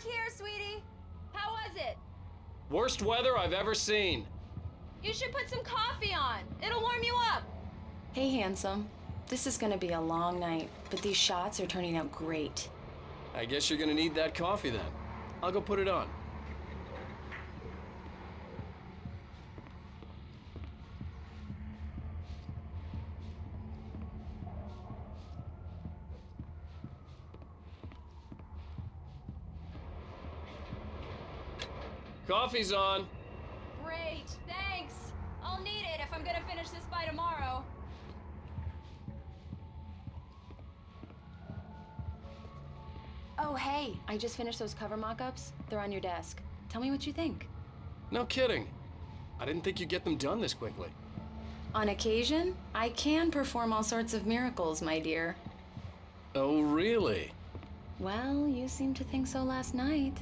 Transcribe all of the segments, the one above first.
here, sweetie. How was it? Worst weather I've ever seen. You should put some coffee on. It'll warm you up. Hey, handsome. This is gonna be a long night, but these shots are turning out great. I guess you're gonna need that coffee then. I'll go put it on. Coffee's on. Great, thanks. I'll need it if I'm gonna finish this by tomorrow. Oh, hey, I just finished those cover mock-ups. They're on your desk. Tell me what you think. No kidding. I didn't think you'd get them done this quickly. On occasion, I can perform all sorts of miracles, my dear. Oh, really? Well, you seemed to think so last night.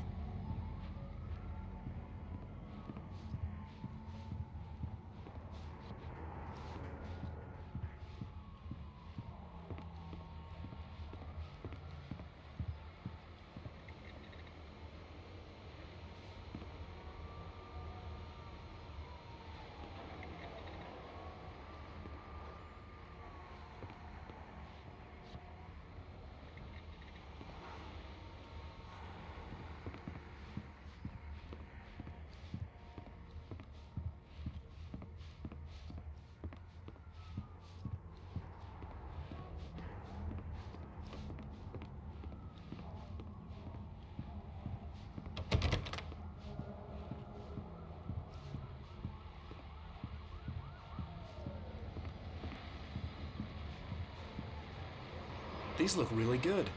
These look really good.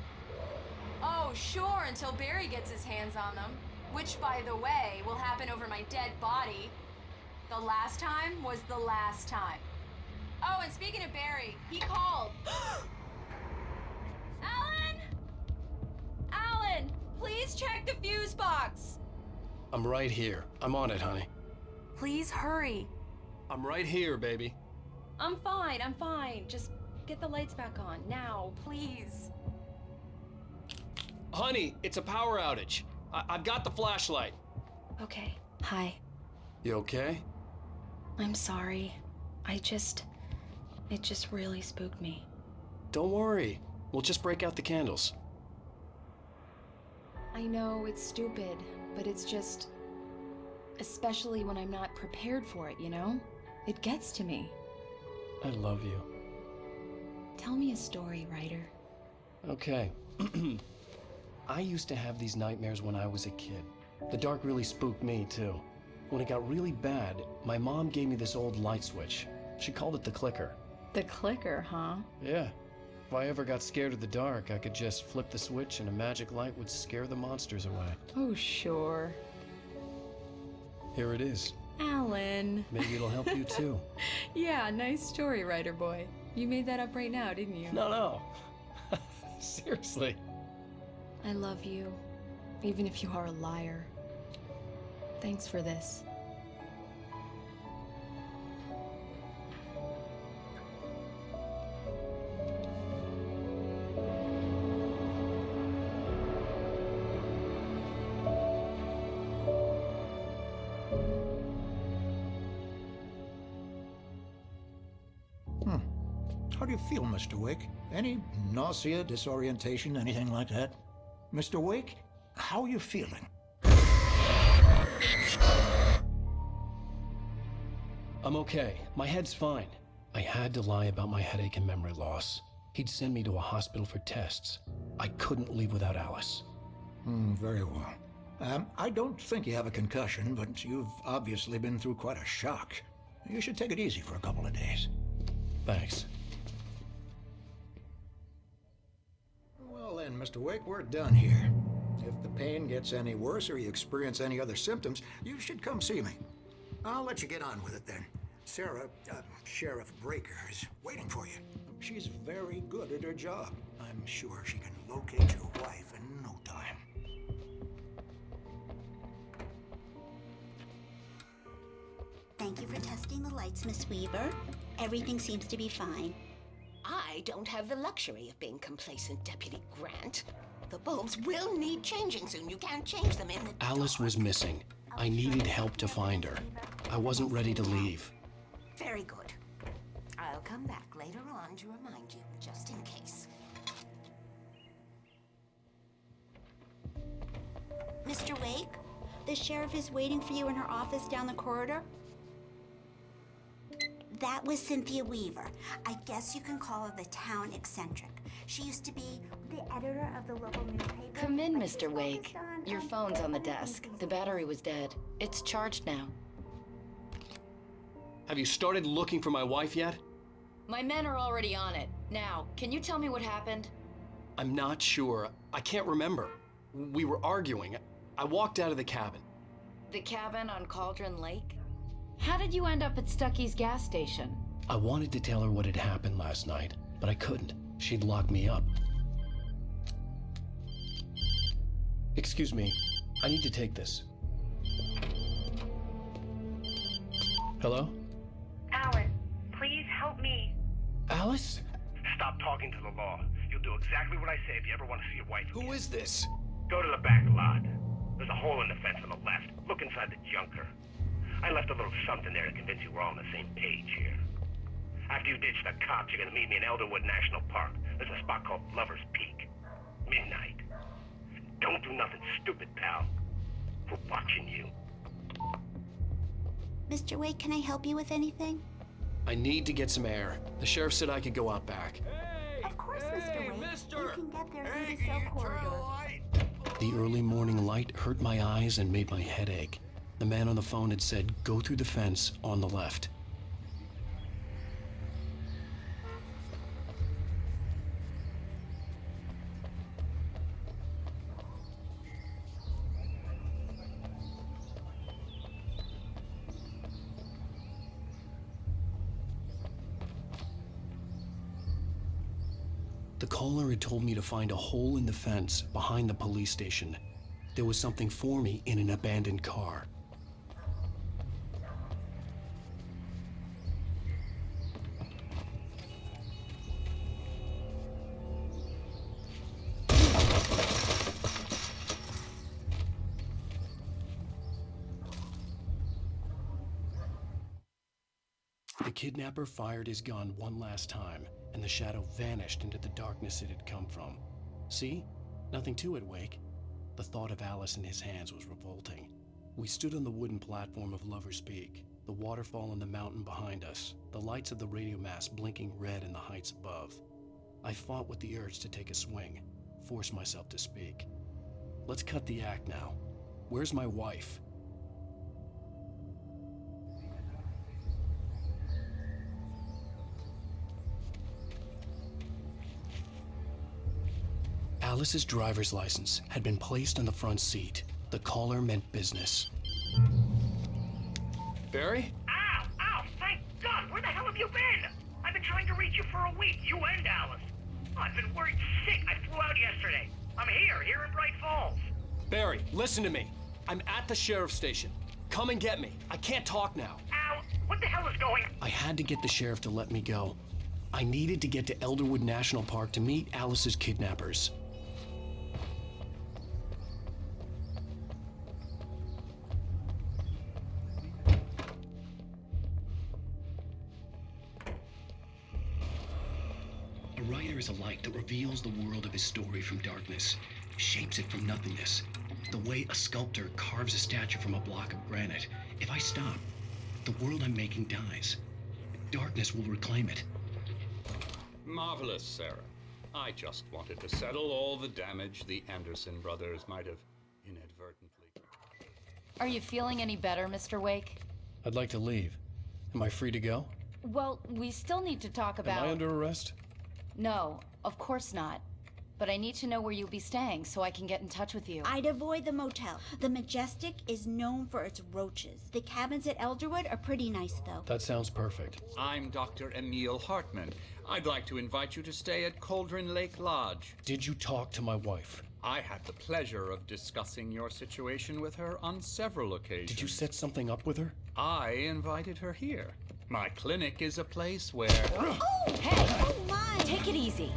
Oh, sure, until Barry gets his hands on them. Which, by the way, will happen over my dead body. The last time was the last time. Oh, and speaking of Barry, he called. Alan! Alan, please check the fuse box. I'm right here. I'm on it, honey. Please hurry. I'm right here, baby. I'm fine. Just get the lights back on, now, please. Honey, it's a power outage. I've got the flashlight. Okay, hi. You okay? I'm sorry. It just really spooked me. Don't worry. We'll just break out the candles. I know it's stupid, but it's just... especially when I'm not prepared for it, you know? It gets to me. I love you. Tell me a story, writer. Okay. I used to have these nightmares when I was a kid. The dark really spooked me, too. When it got really bad, my mom gave me this old light switch. She called it the clicker. The clicker, huh? Yeah. If I ever got scared of the dark, I could just flip the switch and a magic light would scare the monsters away. Oh, sure. Here it is. Alan. Maybe it'll help you, too. Yeah, nice story, writer boy. You made that up right now, didn't you? No. Seriously. I love you, even if you are a liar. Thanks for this. How do you feel, Mr. Wake? Any nausea, disorientation, anything like that? Mr. Wake, how are you feeling? I'm okay. My head's fine. I had to lie about my headache and memory loss. He'd send me to a hospital for tests. I couldn't leave without Alice. Very well. I don't think you have a concussion, but you've obviously been through quite a shock. You should take it easy for a couple of days. Thanks. Well then, Mr. Wake, we're done here. If the pain gets any worse or you experience any other symptoms, you should come see me. I'll let you get on with it then. Sarah, Sheriff Breaker, is waiting for you. She's very good at her job. I'm sure she can locate your wife in no time. Thank you for testing the lights, Miss Weaver. Everything seems to be fine. I don't have the luxury of being complacent, Deputy Grant. The bulbs will need changing soon. You can't change them in the Alice was missing. I needed help to find her. I wasn't ready to leave. Very good. I'll come back later on to remind you, just in case. Mr. Wake, the sheriff is waiting for you in her office down the corridor. That was Cynthia Weaver. I guess you can call her the town eccentric. She used to be the editor of the local newspaper. Come in, but she's Mr. Wake. focused on, Your phone's on the desk. The battery was dead. It's charged now. Have you started looking for my wife yet? My men are already on it. Now, can you tell me what happened? I'm not sure. I can't remember. We were arguing. I walked out of the cabin. The cabin on Cauldron Lake? How did you end up at Stucky's gas station? I wanted to tell her what had happened last night, but I couldn't. She'd locked me up. Excuse me. I need to take this. Hello? Alan, please help me. Alice? Stop talking to the law. You'll do exactly what I say if you ever want to see your wife again. Who is this? Go to the back lot. There's a hole in the fence on the left. Look inside the junker. I left a little something there to convince you we're all on the same page here. After you ditch the cops, you're gonna meet me in Elderwood National Park. There's a spot called Lover's Peak. Midnight. Don't do nothing stupid, pal. We're watching you. Mr. Wake, can I help you with anything? I need to get some air. The sheriff said I could go out back. Of course, Mr. Wake. You can get there through the cell corridor. The early morning light hurt my eyes and made my head ache. The man on the phone had said, go through the fence on the left. The caller had told me to find a hole in the fence behind the police station. There was something for me in an abandoned car. The kidnapper fired his gun one last time, and the shadow vanished into the darkness it had come from. See? Nothing to it, Wake. The thought of Alice in his hands was revolting. We stood on the wooden platform of Lover's Peak, the waterfall on the mountain behind us, the lights of the radio mast blinking red in the heights above. I fought with the urge to take a swing, force myself to speak. Let's cut the act now. Where's my wife? Alice's driver's license had been placed on the front seat. The caller meant business. Barry? Ow! Ow! Thank God! Where the hell have you been? I've been trying to reach you for a week, you and Alice. I've been worried sick. I flew out yesterday. I'm here in Bright Falls. Barry, listen to me. I'm at the sheriff's station. Come and get me. I can't talk now. Ow! What the hell is going on? I had to get the sheriff to let me go. I needed to get to Elderwood National Park to meet Alice's kidnappers. A writer is a light that reveals the world of his story from darkness, shapes it from nothingness. The way a sculptor carves a statue from a block of granite. If I stop, the world I'm making dies. Darkness will reclaim it. Marvelous, Sarah. I just wanted to settle all the damage the Anderson brothers might have inadvertently. Are you feeling any better, Mr. Wake? I'd like to leave. Am I free to go? Well, we still need to talk about... Am I under arrest? No, of course not. But I need to know where you'll be staying so I can get in touch with you. I'd avoid the motel. The Majestic is known for its roaches. The cabins at Elderwood are pretty nice, though. That sounds perfect. I'm Dr. Emil Hartman. I'd like to invite you to stay at Cauldron Lake Lodge. Did you talk to my wife? I had the pleasure of discussing your situation with her on several occasions. Did you set something up with her? I invited her here. My clinic is a place where... Oh! Hey! Oh, my! Take it easy.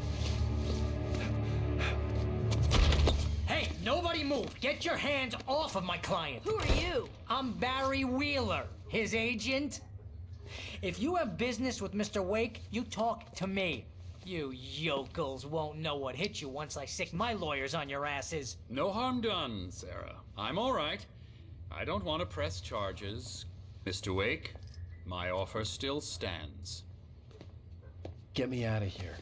move. Get your hands off of my client. Who are you? I'm Barry Wheeler, his agent. If you have business with Mr. Wake, you talk to me. You yokels won't know what hit you once I sick my lawyers on your asses. No harm done, Sarah. I'm all right. I don't want to press charges. Mr. Wake, my offer still stands. Get me out of here.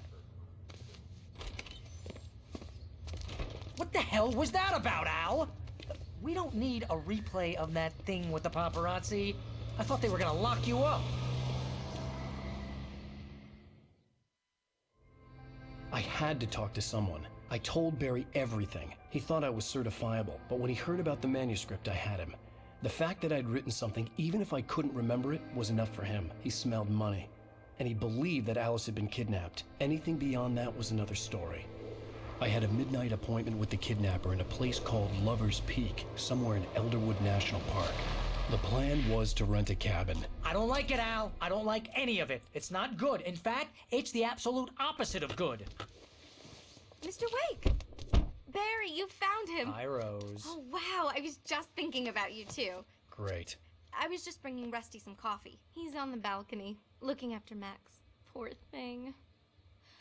What the hell was that about, Al? We don't need a replay of that thing with the paparazzi. I thought they were gonna lock you up. I had to talk to someone. I told Barry everything. He thought I was certifiable, but when he heard about the manuscript, I had him. The fact that I'd written something, even if I couldn't remember it, was enough for him. He smelled money. And he believed that Alice had been kidnapped. Anything beyond that was another story. I had a midnight appointment with the kidnapper in a place called Lover's Peak, somewhere in Elderwood National Park. The plan was to rent a cabin. I don't like it, Al. I don't like any of it. It's not good. In fact, it's the absolute opposite of good. Mr. Wake! Barry, you found him. Hi, Rose. Oh, wow. I was just thinking about you, too. Great. I was just bringing Rusty some coffee. He's on the balcony, looking after Max. Poor thing.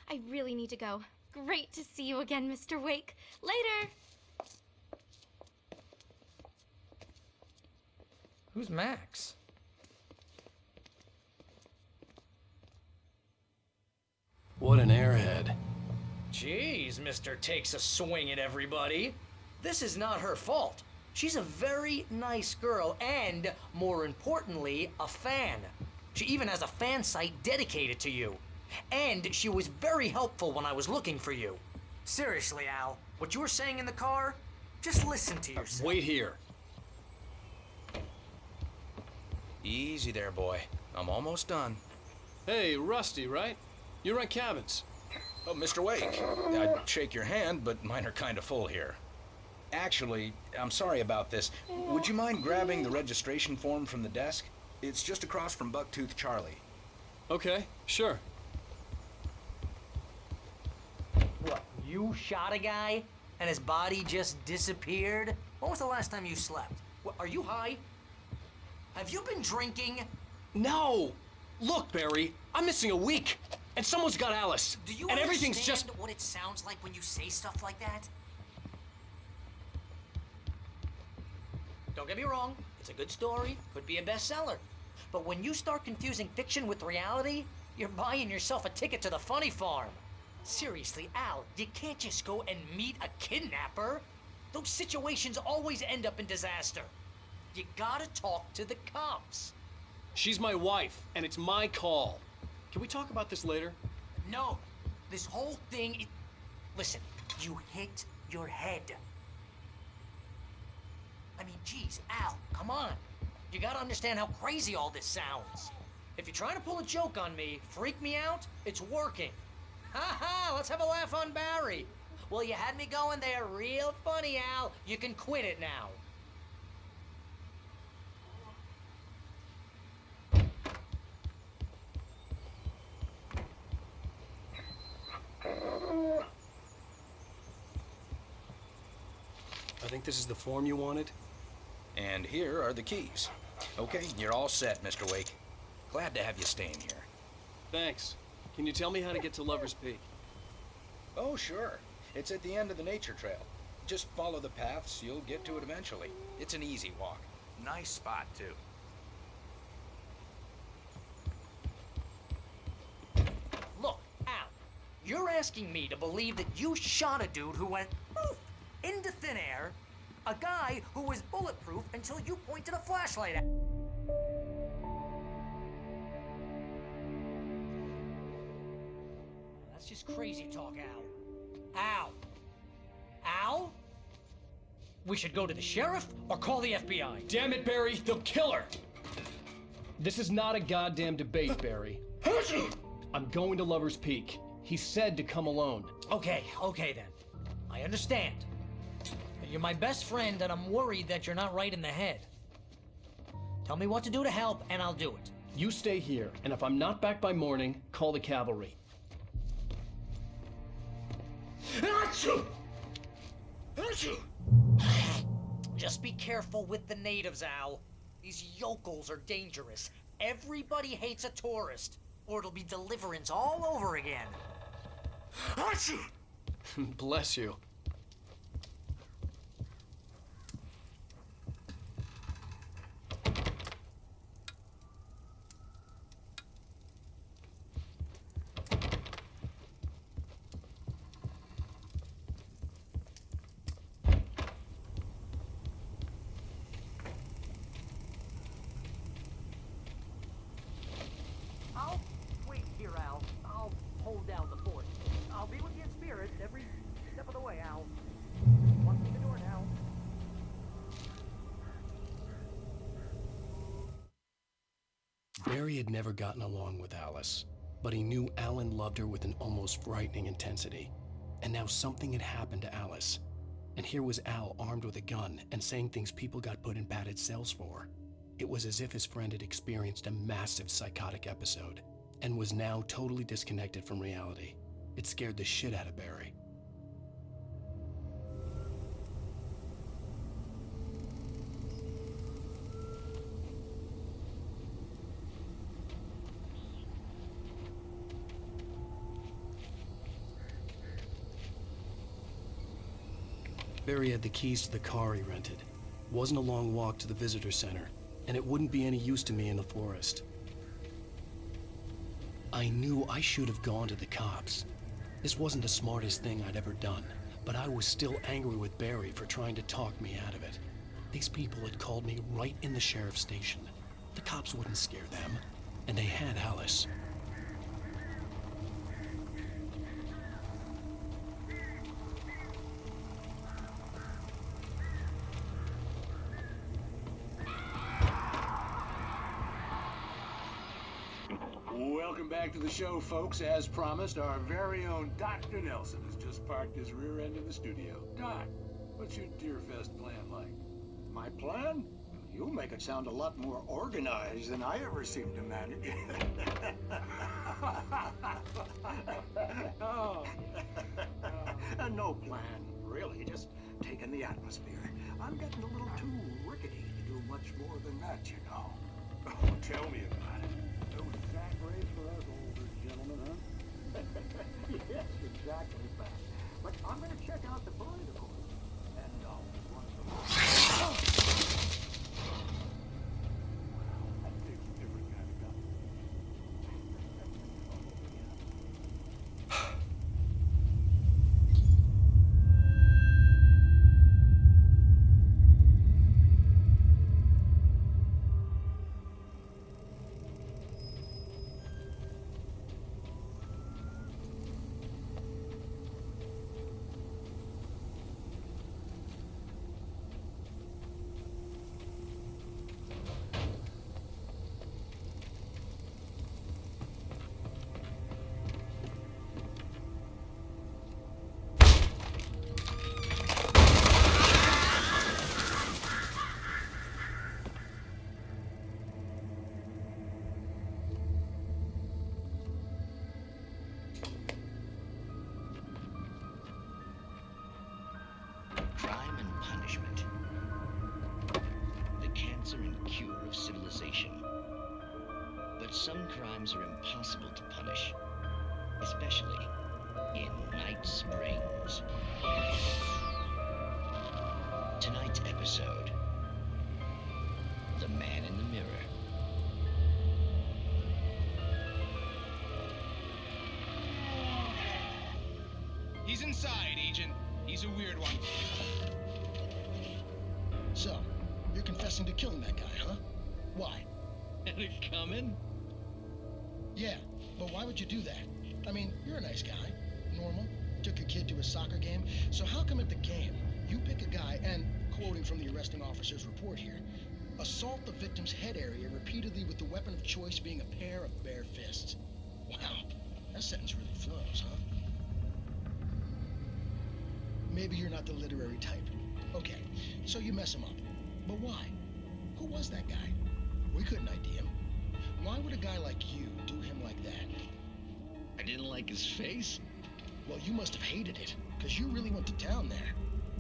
I really need to go. Great to see you again, Mr. Wake. Later! Who's Max? What an airhead. Jeez, Mr. Takes a swing at everybody. This is not her fault. She's a very nice girl and, more importantly, a fan. She even has a fan site dedicated to you. And she was very helpful when I was looking for you. Seriously, Al, what you were saying in the car, just listen to yourself. Wait here. Easy there, boy. I'm almost done. Hey, Rusty, right? You rent cabins. Oh, Mr. Wake, I'd shake your hand, but mine are kind of full here. Actually, I'm sorry about this. Would you mind grabbing the registration form from the desk? It's just across from Bucktooth Charlie. Okay, sure. What, you shot a guy and his body just disappeared? When was the last time you slept? What, are you high? Have you been drinking? No! Look, Barry, I'm missing a week, and someone's got Alice. Do you and everything's understand just what it sounds like when you say stuff like that? Don't get me wrong, it's a good story, could be a bestseller. But when you start confusing fiction with reality, you're buying yourself a ticket to the funny farm. Seriously, Al, you can't just go and meet a kidnapper. Those situations always end up in disaster. You gotta talk to the cops. She's my wife, and it's my call. Can we talk about this later? No, this whole thing, listen, you hit your head. I mean, geez, Al, come on. You gotta understand how crazy all this sounds. If you're trying to pull a joke on me, freak me out, it's working. Ha ha, let's have a laugh on Barry. Well, you had me going there real funny, Al. You can quit it now. I think this is the form you wanted. And here are the keys. Okay, you're all set, Mr. Wake. Glad to have you staying here. Thanks. Can you tell me how to get to Lover's Peak? Oh, sure. It's at the end of the nature trail. Just follow the paths, you'll get to it eventually. It's an easy walk. Nice spot, too. Look, Al, you're asking me to believe that you shot a dude who went poof into thin air, a guy who was bulletproof until you pointed a flashlight at. That's just crazy talk, Al. Al? Al? We should go to the sheriff or call the FBI. Damn it, Barry, they'll kill her! This is not a goddamn debate, Barry. I'm going to Lover's Peak. He said to come alone. Okay then. I understand. You're my best friend, and I'm worried that you're not right in the head. Tell me what to do to help, and I'll do it. You stay here, and if I'm not back by morning, call the cavalry. Achoo! Achoo! Just be careful with the natives, Al. These yokels are dangerous. Everybody hates a tourist, or it'll be Deliverance all over again. Bless you. I'll wait here, Al. I'll hold down the fort. I'll be with you in spirit every step of the way, Al. Walk through the door now. Barry had never gotten along with Alice, but he knew Alan loved her with an almost frightening intensity. And now something had happened to Alice. And here was Al armed with a gun and saying things people got put in padded cells for. It was as if his friend had experienced a massive psychotic episode and was now totally disconnected from reality. It scared the shit out of Barry. Barry had the keys to the car he rented. It wasn't a long walk to the visitor center, and it wouldn't be any use to me in the forest. I knew I should have gone to the cops. This wasn't the smartest thing I'd ever done, but I was still angry with Barry for trying to talk me out of it. These people had called me right in the sheriff's station. The cops wouldn't scare them, and they had Alice. Welcome back to the show, folks. As promised, our very own Dr. Nelson has just parked his rear end in the studio. Doc, what's your Deerfest plan like? My plan? You make it sound a lot more organized than I ever seem to manage. Oh. No plan, really. Just taking the atmosphere. I'm getting a little too rickety to do much more than that, you know. Oh, tell me about it. No sack race for us older gentlemen, huh? Yes, exactly, Pat. But I'm going to check out the parade, of course. And I'll run some... That takes a different kind of gun. Crime and punishment. The cancer and cure of civilization. But some crimes are impossible to punish, especially in Night Springs. Tonight's episode, The Man in the Mirror. He's inside, Agent. He's a weird one. So, you're confessing to killing that guy, huh? Why? Had it coming? Yeah, but why would you do that? I mean, you're a nice guy. Normal. Took your kid to a soccer game. So how come at the game, you pick a guy and, quoting from the arresting officer's report here, assault the victim's head area repeatedly with the weapon of choice being a pair of bare fists? Wow, that sentence really flows, huh? Maybe you're not the literary type. Okay, so you mess him up. But why? Who was that guy? We couldn't ID him. Why would a guy like you do him like that? I didn't like his face. Well, you must have hated it, because you really went to town there.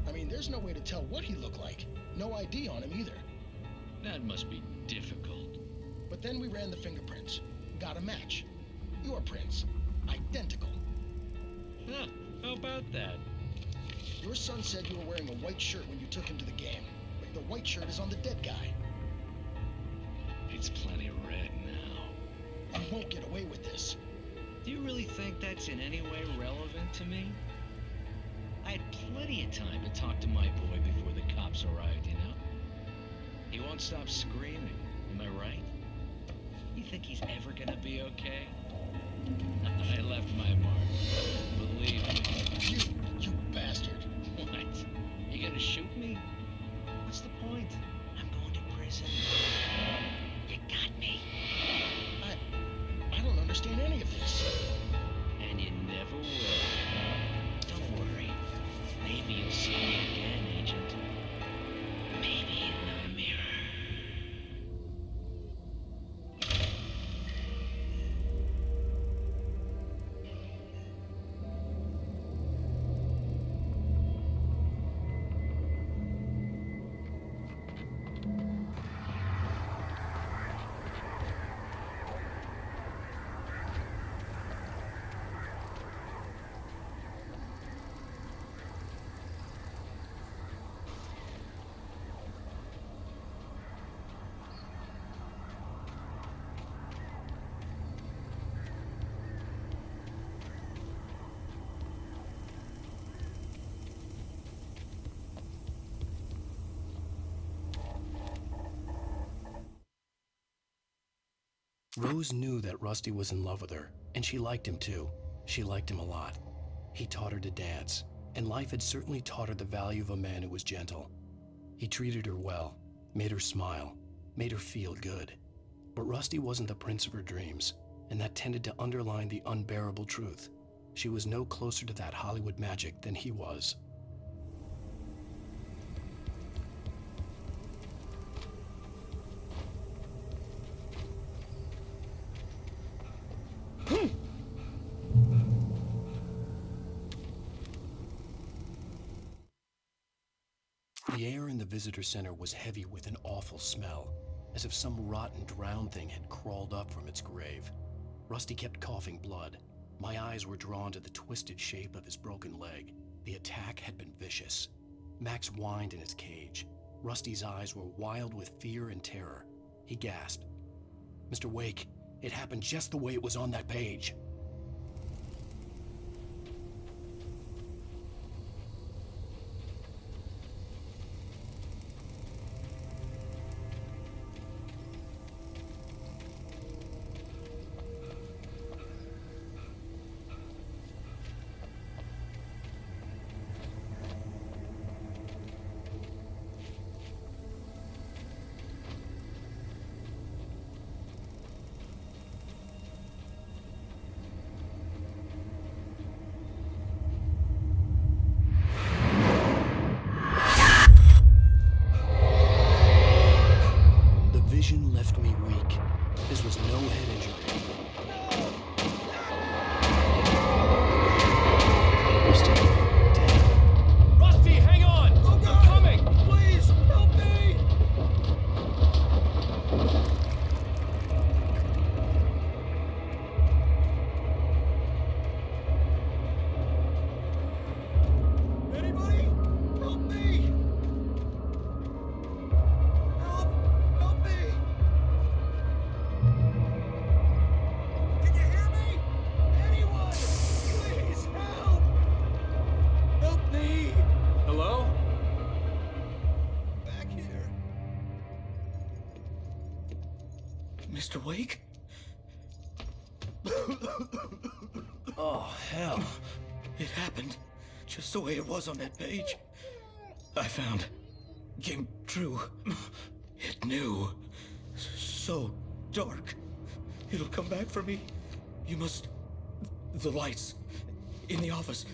I mean, there's no way to tell what he looked like. No ID on him either. That must be difficult. But then we ran the fingerprints. Got a match. Your prints. Identical. Huh, how about that? Your son said you were wearing a white shirt when you took him to the game. But the white shirt is on the dead guy. It's plenty red now. You won't get away with this. Do you really think that's in any way relevant to me? I had plenty of time to talk to my boy before the cops arrived, you know? He won't stop screaming, am I right? You think he's ever gonna be okay? I left my mark. Believe me. You bastard. What? You gonna shoot me? What's the point? I'm going to prison. You got me. I don't understand any of this. And you never will. Don't worry. Maybe you'll see me again, Agent. Maybe in the mirror. Rose knew that Rusty was in love with her, and she liked him too. She liked him a lot. He taught her to dance, and life had certainly taught her the value of a man who was gentle. He treated her well, made her smile, made her feel good. But Rusty wasn't the prince of her dreams, and that tended to underline the unbearable truth. She was no closer to that Hollywood magic than he was. The air in the visitor center was heavy with an awful smell, as if some rotten drowned thing had crawled up from its grave. Rusty kept coughing blood. My eyes were drawn to the twisted shape of his broken leg. The attack had been vicious. Max whined in his cage. Rusty's eyes were wild with fear and terror. He gasped. "Mr. Wake, it happened just the way it was on that page." Vision left me weak. This was no head injury. Rusty, dead. Rusty, hang on! I'm coming! Please, help me! Anybody? Help me! Help me! Can you hear me? Anyone! Please help! Help me! Hello? Back here. Mr. Wake? Oh, hell. It happened just the way it was on that page. I found. Came true. It knew. So dark. It'll come back for me. You must... The lights. In the office.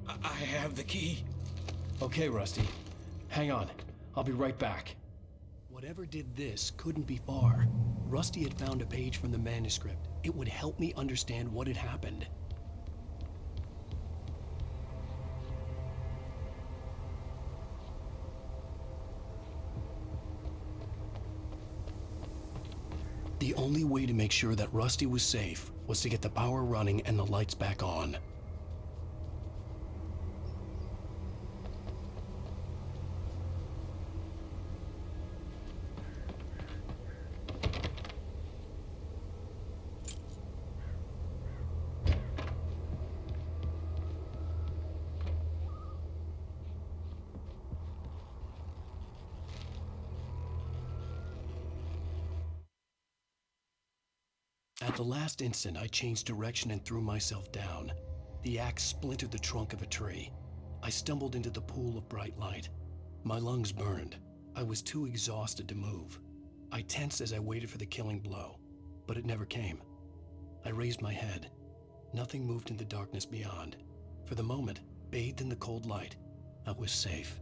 I have the key. Okay, Rusty. Hang on. I'll be right back. Whatever did this couldn't be far. Rusty had found a page from the manuscript. It would help me understand what had happened. The only way to make sure that Rusty was safe was to get the power running and the lights back on. At the last instant, I changed direction and threw myself down. The axe splintered the trunk of a tree. I stumbled into the pool of bright light. My lungs burned. I was too exhausted to move. I tensed as I waited for the killing blow, but it never came. I raised my head. Nothing moved in the darkness beyond. For the moment, bathed in the cold light, I was safe.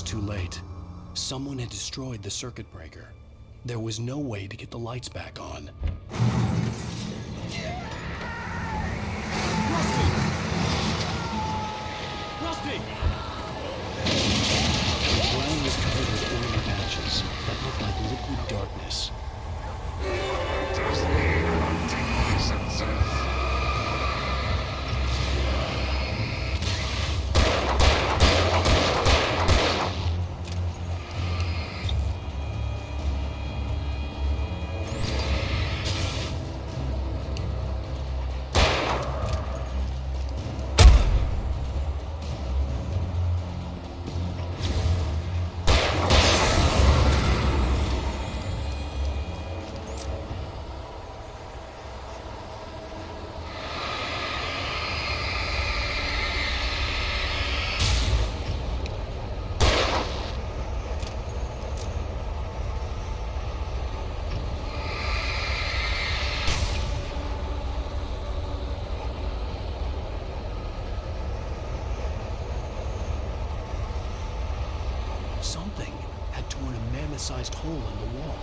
Too late. Someone had destroyed the circuit breaker. There was no way to get the lights back on. Rusty! The ground was covered with oily patches that looked like liquid darkness. Something had torn a mammoth-sized hole in the wall.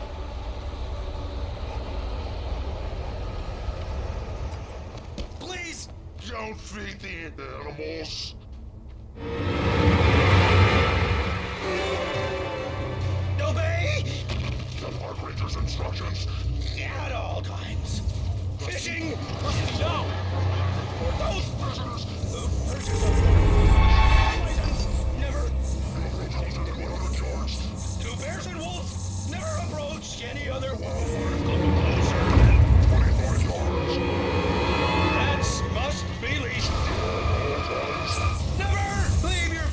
Please don't feed the animals. Obey! The Park Ranger's instructions. At all times. Fishing! No! Those prisoners! Never! Do bears and wolves never approach any other wildlife closer than 25 yards? That must be leashed. Never leave your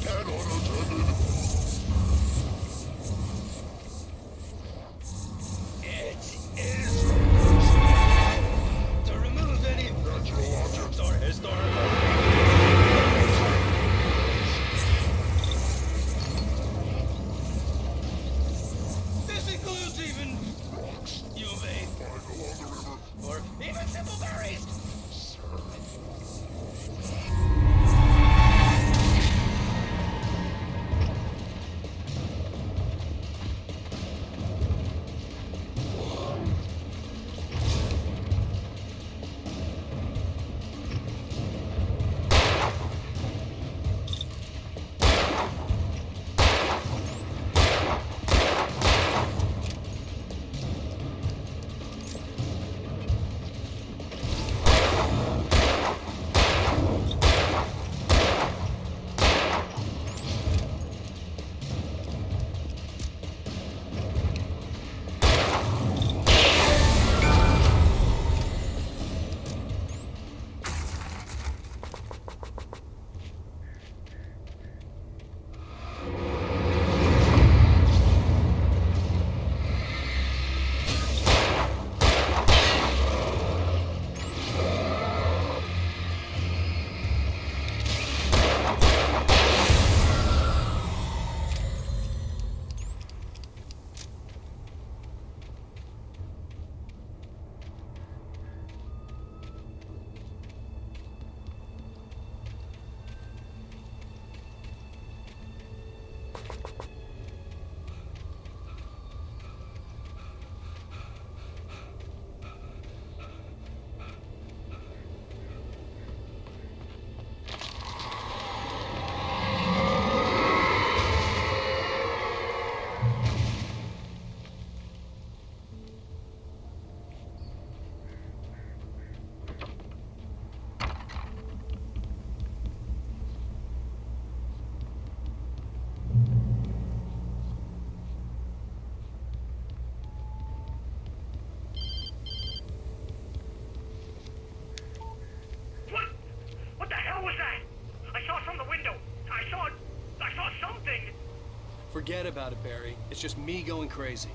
Forget about it, Barry. It's just me going crazy.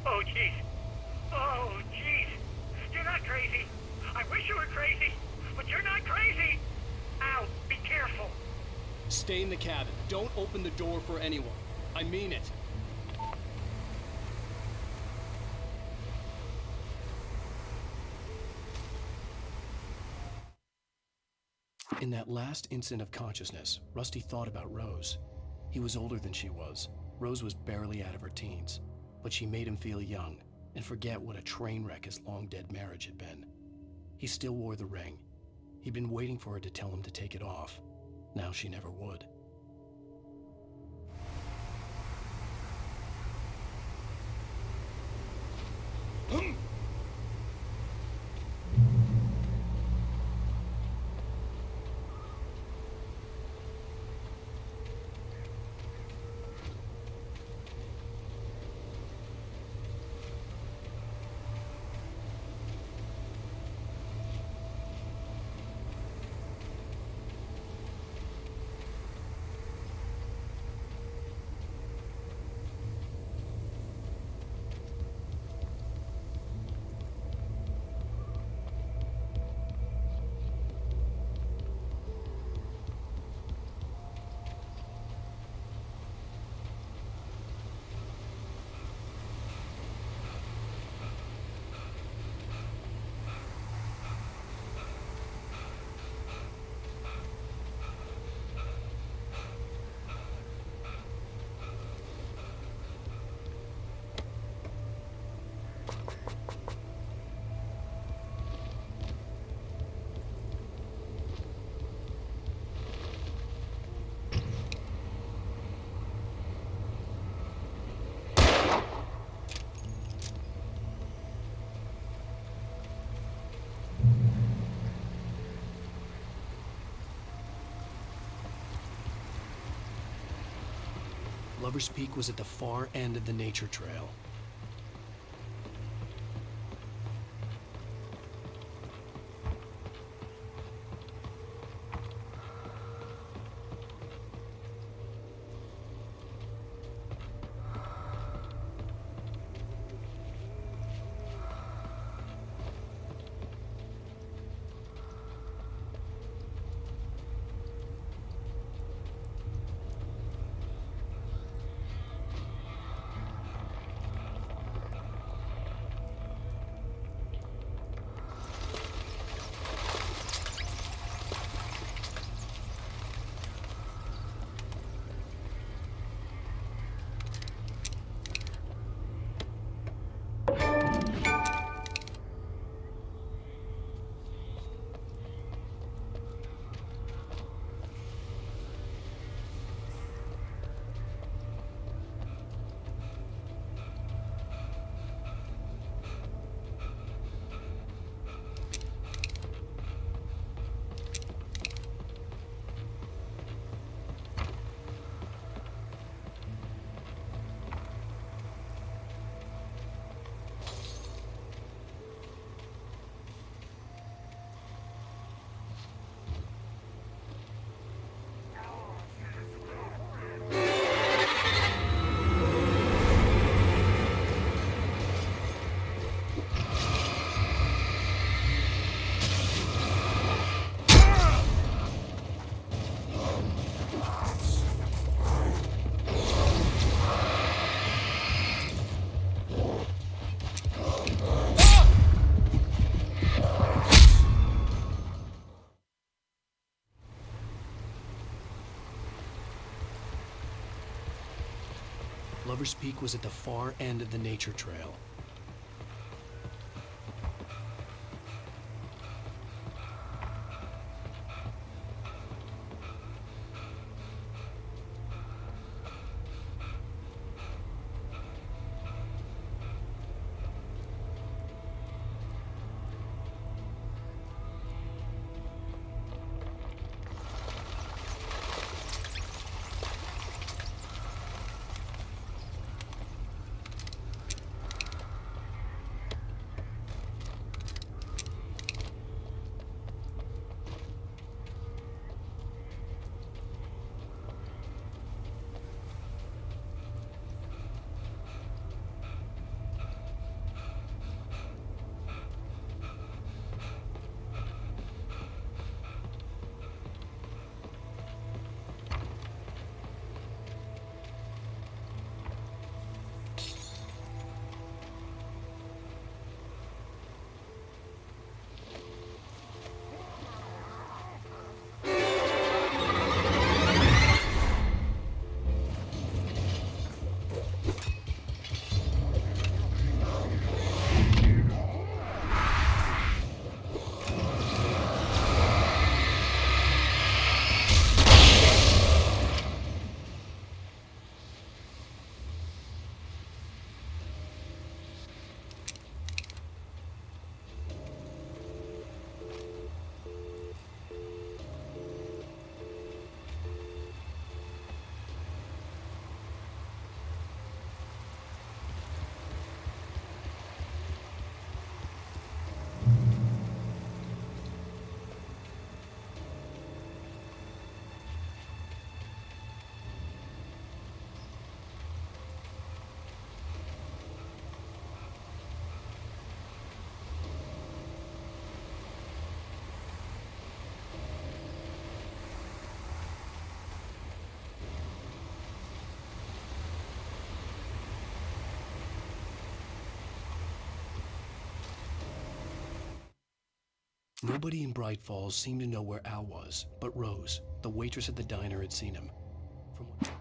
Oh, jeez. Oh, jeez. You're not crazy. I wish you were crazy, but you're not crazy. Ow, be careful. Stay in the cabin. Don't open the door for anyone. I mean it. In that last instant of consciousness, Rusty thought about Rose. He was older than she was. Rose was barely out of her teens, but she made him feel young and forget what a train wreck his long-dead marriage had been. He still wore the ring. He'd been waiting for her to tell him to take it off. Now she never would. Lover's Peak was at the far end of the nature trail. Lover's Peak was at the far end of the nature trail. Nobody in Bright Falls seemed to know where Al was, but Rose, the waitress at the diner, had seen him. From what